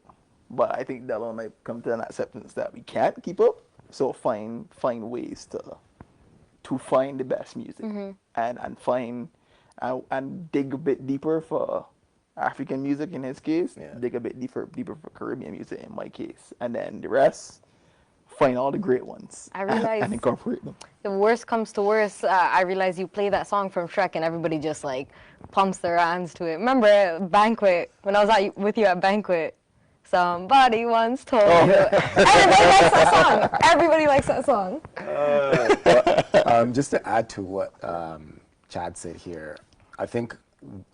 But I think Delo and I come to an acceptance that we can't keep up. So find ways to find the best music and find and dig a bit deeper for African music in his case, dig a bit deeper for Caribbean music in my case. And then the rest, find all the great ones I realize and incorporate them. the worst comes to worst, I realize you play that song from Shrek and everybody just like pumps their hands to it. Remember at Banquet, when I was with you at Banquet, somebody once told you. Everybody likes that song. Everybody likes that song. Just to add to what Chad said here, I think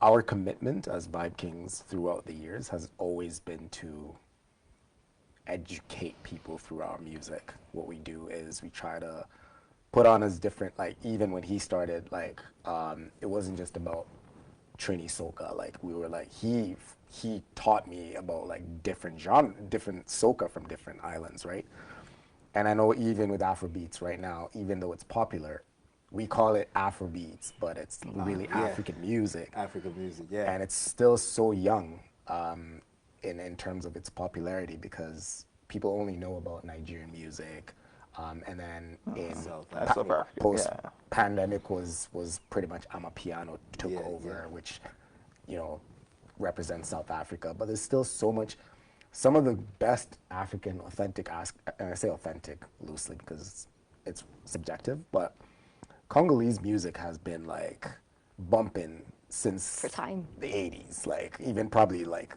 our commitment as VybeKingz throughout the years has always been to educate people through our music. What we do is we try to put on as different, like even when he started, like it wasn't just about Trini soca. Like we were like, he taught me about like different genre, different soca from different islands, right? And I know even with Afrobeats right now, even though it's popular, we call it Afrobeats, but it's really African music. African music, yeah. And it's still so young in terms of its popularity, because people only know about Nigerian music. And then in post-pandemic was pretty much Amapiano took over, which, you know, represents South Africa. But there's still so much, some of the best African authentic, and I say authentic loosely because it's subjective, but Congolese music has been like bumping since For time. the 80s, like even probably like,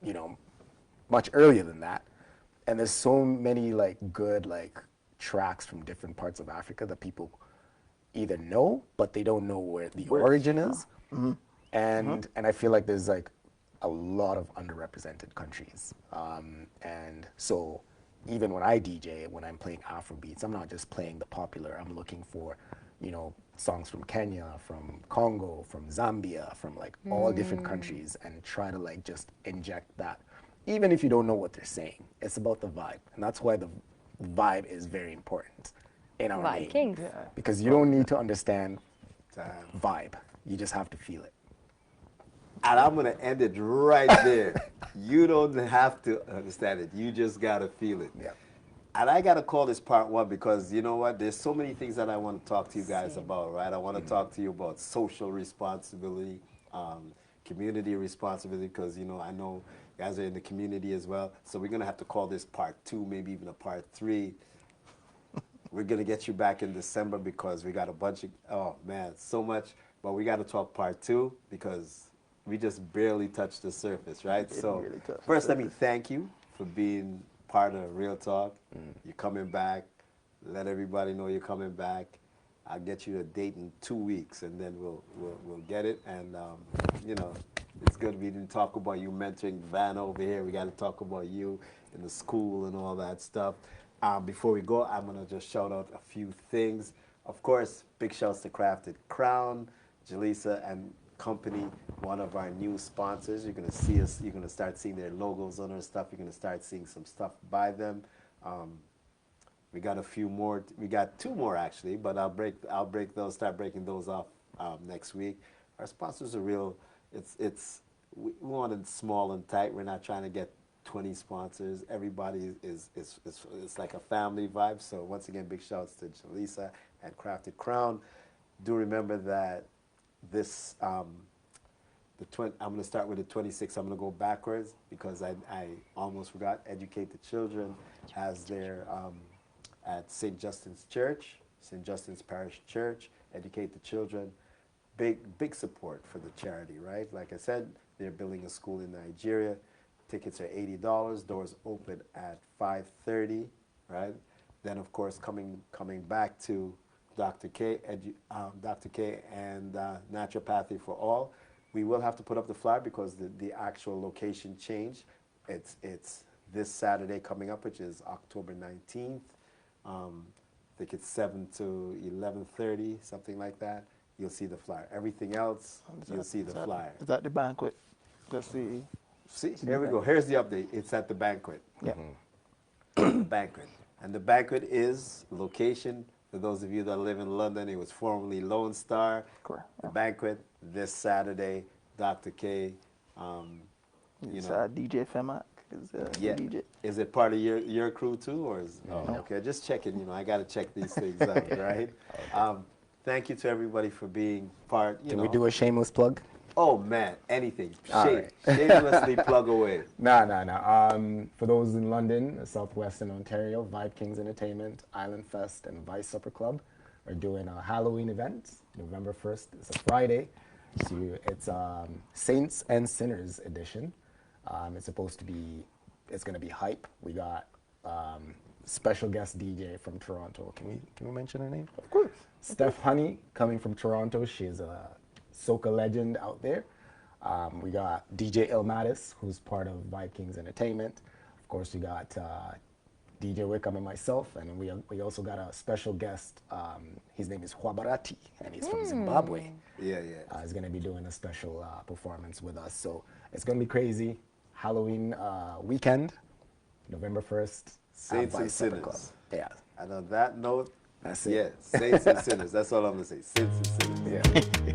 you know, much earlier than that. And there's so many like good like tracks from different parts of Africa that people either know, but they don't know where the origin is. And I feel like there's like a lot of underrepresented countries. And so even when I DJ, when I'm playing Afrobeats, I'm not just playing the popular, I'm looking for, you know, songs from Kenya, from Congo, from Zambia, from like all different countries, and try to like just inject that. Even if you don't know what they're saying, it's about the vibe. And that's why the vibe is very important in our name. VybeKingz. Because you don't need to understand vibe. You just have to feel it. And I'm going to end it right there. You don't have to understand it. You just got to feel it. Yeah. And I got to call this part one because you know what? There's so many things that I want to talk to you guys about, right? I want to talk to you about social responsibility, community responsibility, because, you know, I know you guys are in the community as well. So we're going to have to call this part two, maybe even a part three. We're going to get you back in December because we got a bunch of, oh man, so much. But we got to talk part two because we just barely touched the surface, right? So really touched the first, let me surface. thank you for being part of Real Talk. You're coming back. Let everybody know you're coming back. I'll get you a date in 2 weeks, and then we'll get it. And you know, it's good we didn't talk about you mentoring Vana over here. We got to talk about you in the school and all that stuff. Before we go, I'm gonna just shout out a few things. Of course, big shouts to Crafted Crown, Jaleesa and Company, one of our new sponsors. You're gonna see us. You're gonna start seeing their logos on our stuff. You're gonna start seeing some stuff by them. We got a few more. We got 2 more actually, but I'll break those. Start breaking those off next week. Our sponsors are real. We want it small and tight. We're not trying to get 20 sponsors. Everybody is it's like a family vibe. So once again, big shouts to Jaleesa and Crafted Crown. Do remember that this I'm going to start with the 26th. I'm going to go backwards because I almost forgot. Educate the Children has their at St. Justin's Church, St. Justin's Parish Church. Educate the Children. Big support for the charity, right? Like I said, they're building a school in Nigeria. Tickets are $80. Doors open at 5:30, right? Then, of course, coming back to Dr. K and Naturopathy for All. We will have to put up the flyer because the actual location changed. It's this Saturday coming up, which is October 19th. I think it's 7 to 11:30, something like that. You'll see the flyer. Everything else, you'll see the flyer. Is that the banquet? Let's see. See, here we go. Here's the update. It's at the banquet. Yeah. The banquet. And the banquet is location. For those of you that live in London, it was formerly Lone Star. Correct. The banquet this Saturday. Dr. K. You It's know. DJ Femak is the Yeah. DJ. Is it part of your crew too, or is? Oh, No. okay. Just checking. You know, I got to check these things out, right? Thank you to everybody for being part. Can we do a shameless plug? Oh man, anything. All right. Shamelessly plug away. No. For those in London, Southwestern Ontario, VybeKingz Entertainment, Island Fest, and Vice Supper Club are doing a Halloween event, November 1st. It's a Friday. So it's Saints and Sinners edition. It's going to be hype. We got special guest DJ from Toronto. Can we mention her name? Of course. Steph Honey coming from Toronto. She's a soca legend out there. We got DJ Ilmatis, who's part of VybeKingz Entertainment. Of course, we got DJ Wickham and myself, and we also got a special guest. His name is Huabarati, and he's from Zimbabwe. Yeah. He's going to be doing a special performance with us. So it's going to be crazy. Halloween weekend, November 1st. Saints and Vice Supper Sinners. Club. Yeah. And on that note, That's it. yeah, Saints and Sinners. That's all I'm going to say. Saints and Sinners. Yeah.